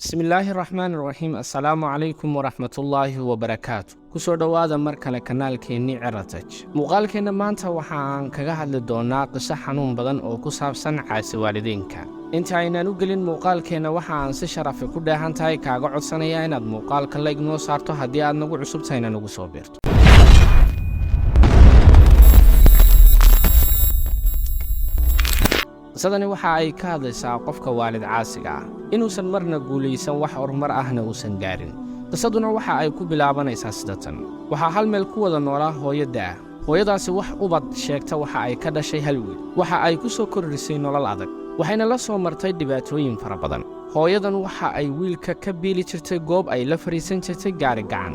بسم الله الرحمن الرحيم. السلام عليكم ورحمة الله وبركاته. kusoo dhawaada mar kale kanaalkeennii Cirataj. muuqaalkeena maanta waxaan kaga hadli doonaa qiso xanuun badan oo ku saabsan caasi waalidiinka. inta aynaan u gelin muuqaalkeena waxaan si sharaf ku dheehan tahay kaaga codsanayaa inaad muuqaalka like noo saarto haddii aad nagu cusub tahay nagu soo biirto. qisadani waxa ay ka hadlaysaa qofka waalid caasiga ah inuusan marna guulaysan wax horumar ahna uusan gaarin. qisaduna waxa ay ku bilaabanaysaa sidatan. waxaa hal meel ku wada noolaa hooyada ah. hooyadaasi wax ubad sheegta waxa ay ka dhashay hal wiil. waxa ay ku soo kordhisay nolol adag, waxayna la soo martay dhibaatooyin fara badan. hooyadan waxa ay wiilka ka biili jirtay goob ay la fariisan jirtay gaari gacan.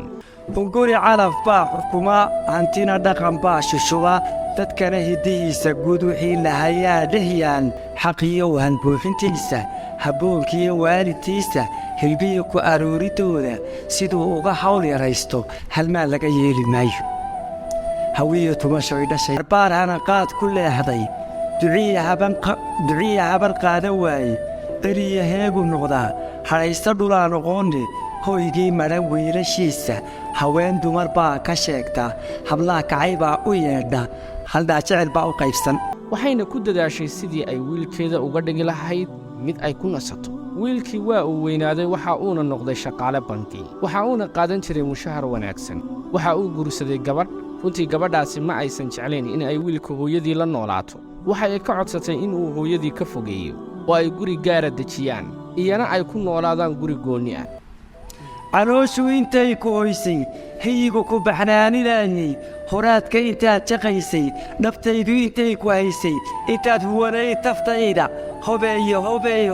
hunguri calaf baa xukuma, hantina dhaqan baa shushuba, dadkana hidihiisa guud wixii lahayaa dhehiyaan, xaqiyo hanbuuxintiisa, habboonkiiyo waalidtiisa, hilbiyo ku arooridooda, siduu uga hawl yaraysto halmaa laga yeeli maayo. hawiyo tumashoy dhashay barbaar hanaqaad ku leexday, duciya habar qaada waaye, eriya heegu noqdaa, hadhaysta dhulaan oqoonne, hoygii madhan wiilashiisa, haween dumar baa ka sheegta, hablaha kacay baa u yeedha, haldhaa jecel baa u qaybsan. waxayna ku dadaashay sidii ay wiilkeeda uga dhigi lahayd mid ay ku nasato. wiilkii waa uu weynaaday, waxa uuna noqday shaqaale banki, waxa uuna qaadan jiray mushahar wanaagsan. waxa uu guursaday gabadh. runtii gabadhaasi ma aysan jeclayn in ay wiilka hooyadii la noolaato. waxa ay ka codsatay in uu hooyadii ka fogeeyo oo ay guri gaara dejiyaan, iyana ay ku noolaadaan guri goonni ah. calooshu intay ku hoysay, hayigu ku baxnaaninaayey, horaadka intaad jaqaysay, naftaydu intay ku haysay, intaad huwanay taftayda,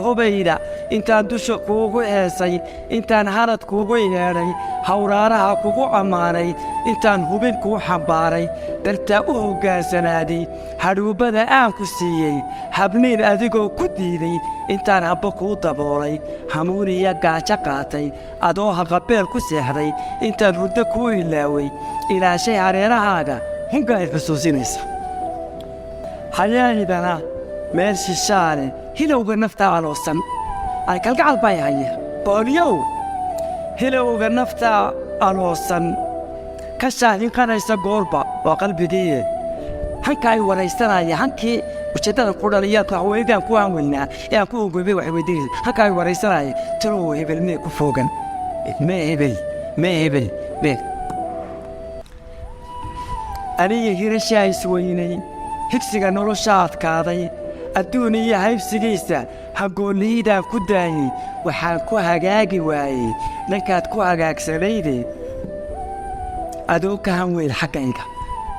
hobayda, intaan dusha kuugu heesay, intaan harad kuugu yeedhay, hawraaraha kugu ammaanay, intaan hubin kuu xambaaray, dartaa u hoggaansanaaday, hadhuubbada aan ku siiyey, habniin adigoo ku diiday, intaan habbo kuu daboolay, hamuuniya gaajo qaatay, adoo haqabeel ku seexday, intaan hurdo kuu ilaaway, ilaashay hareerahaaga hunga ay xusuusinaysa. hayaahidana meel shishaane hilowga nafta aloosan, ay kalgacal bay haya booliyow, hilowga nafta aloosan ka shaahinqanaysa goorba waa qalbigiiye, hanka ay waraysanaya hankii ujeeddada ku dhaliyaadka haweenidaan ku aanweynaa ee aan ku ogoybay waxay weydiinaysa hanka ay waraysanaya talow hebel mee ku foogan mee hebel aniga hirashaa isweynay, higsiga nolosha adkaaday, adduun iyo haybsigiisa hagoolliidaan ku daayey, waxaan ku hagaagi waayey dhankaad ku hagaagsanayde, adoo ka hanweyn xaggayga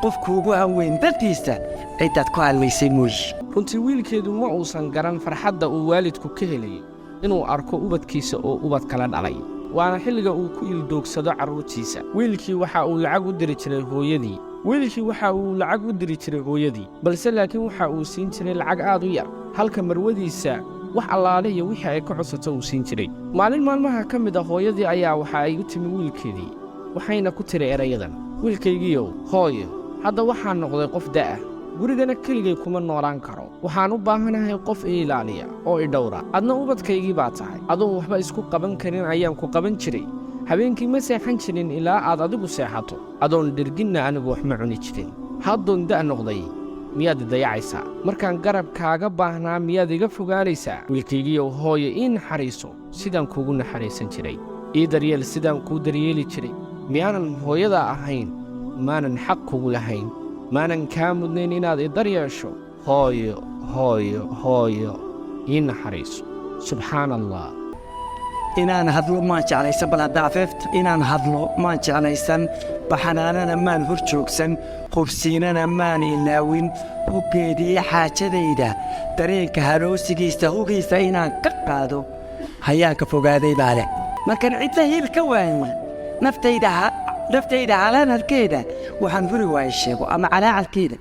qofkuugu hanweyn dartiisa ciddaad ku hadlaysay mooyi. runtii wiilkeedu ma uusan garan farxadda uu waalidku ka helay inuu arko ubadkiisa oo ubad kala dhalay, waana xilliga uu ku ildoogsado carruurtiisa. wiilkii waxa uu lacag u diri jiray hooyadii, balse laakiin waxa uu siin jiray lacag aad u yar, halka marwadiisa wax allaale iyo wixii ay ka codsato uu siin jiray. maalin maalmaha ka mid a hooyadii ayaa waxa ay u timi wiilkeedii, waxayna ku tiri erayadan: wiilkaygiiow, hooyo, hadda waxaan noqday qof da'ah, gurigana keligay kuma noolaan karo. waxaan u baahanahay qof i ilaaliya oo i dhowra. adna ubadkaygii baa tahay, adoon waxba isku qaban karin ayaan ku qaban jiray. habeenkii ma seexan jirin ilaa aad adigu seexato, adoon dhirginna anigu wax ma cuni jirin. haddoon da' noqday miyaad idayacaysaa? markaan garabkaaga baahnaa miyaad iga fogaanaysaa? wiilkaygiiow, hooyo ii naxariiso sidaan kuugu naxariisan jiray, ii daryeel sidaan kuu daryeeli jiray. miyaanan hooyadaa ahayn? maanan xaq kugu lahayn? maanan kaa mudnayn inaad i daryeesho? hooyo ii naxariiso. subxaan allah. inaan hadlo maan jeclaysan, bal hadda afeefta inaan hadlo maan jeclaysan, baxanaanana maan hor joogsan, qubsiinana maan ilaawin, hoggeediiyo xaajadayda, dareenka haroosigiisa hugiisa inaan ka qaado hayaan ka fogaaday baa leh. markaan cidla hiil ka waayma naftayda calaanalkeeda waxaan huri waaye sheego ama calaacalkeeda,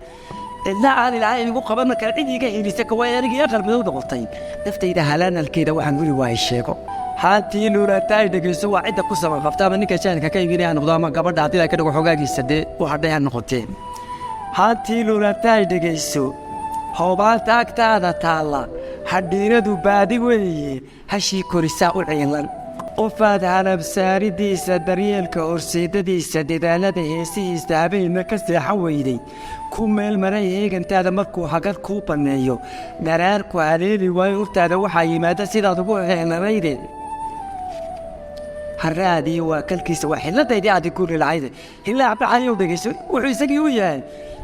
cidla aan ilaahay igu qaban markaan cid iga hiilisa kawaay anigii aqal madow noqotay, naftayda halaanalkeeda waxaan huri waaye sheego. haantii luulaataay dhegayso waa cidda ku sabanqabta ama ninka jaanka ka iibinaya noqdo ama gabadha haddii ay ka dhigo xogaagiisa dee u hadhay ha noqotee. haantii luulaataay dhegayso hoobaanta agtaada taalla, hadhiiradu baadi weeye, hashii korisaa u ciilan, qofaad halab saaridiisa daryeelka horseedadiisa dadaalada heesihiisa habeenna ka seexan weyday ku meel maray heegantaada markuu hagad kuu banneeyo dharaarku haleeli waayo hortaada waxaa yimaada sidaad ugu heenarayde harraadii waa kalkiisa waa xilladaydii aadi guri lacayde hilaac baxayow dhegayso wuxuu isagii u yahay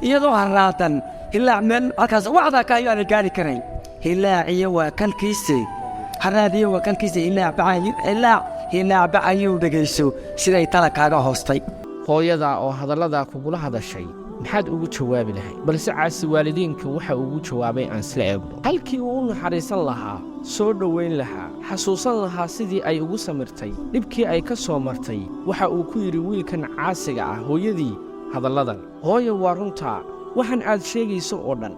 iyadoo harraatan hilaac meel halkaas wacdaa ka ayaana gaari karayn hilaaciyo waa kalkiisa harraadiyo waa kalkiisa hilaac baxayow dhegayso siday tala kaaga hoostay hooyadaa oo hadalladaa kugula hadashay maxaad ugu jawaabi lahayd balse caasi waalidiinka waxa ugu jawaabay aan isla eegno halkii uu u naxariisan lahaa soo dhowayn lahaa xasuusan lahaa sidii ay ugu samirtay dhibkii ay ka soo martay waxa uu ku yidhi wiilkan caasiga ah hooyadii hadalladan hooyo waa runtaa waxaan aad sheegayso oo dhan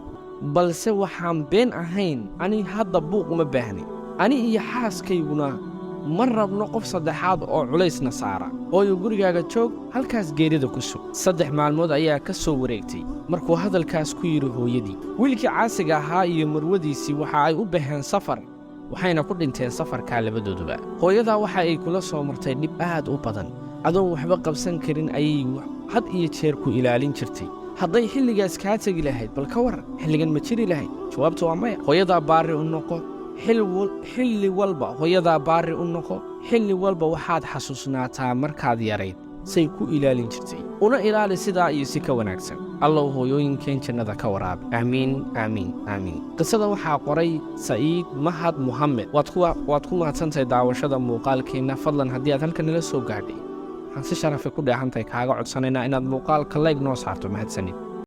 balse waxaan been ahayn ani hadda buuq uma baahni ani iyo xaaskayguna ma rabno qof saddexaad oo culaysna saara hooyo gurigaaga joog halkaas geerida ku sug 3 maalmood ayaa ka soo wareegtay markuu hadalkaas ku yidhi hooyadii wiilkii caasiga ahaa iyo marwadiisii waxa ay u baxeen safar waxayna ku dhinteen safarkaa labadooduba hooyadaa waxa ay kula soo martay dhib aad u badan adoon waxba qabsan karin ayay had iyo jeer ku ilaalin jirtay hadday xilligaas kaa tegi lahayd bal ka waran xilligan ma jiri lahayd jawaabtu waa maya hooyadaa baarri u noqo xilli walba hooyadaa baarri u noqo xilli walba waxaad xasuusnaataa markaad yarayd say ku ilaalin jirtay una ilaali sidaa iyo si ka wanaagsan allow hooyooyinkeen jannada ka waraabi aamiin aamiin aamiin qisada waxaa qoray sa'iid mahad muxamed waad ku mahadsantahay daawashada muuqaalkeenna fadlan haddii aad halkan nala soo gaadhay waxaan si sharafi ku dheehantahay kaaga codsanaynaa inaad muuqaalka layg noo saarto mahadsanid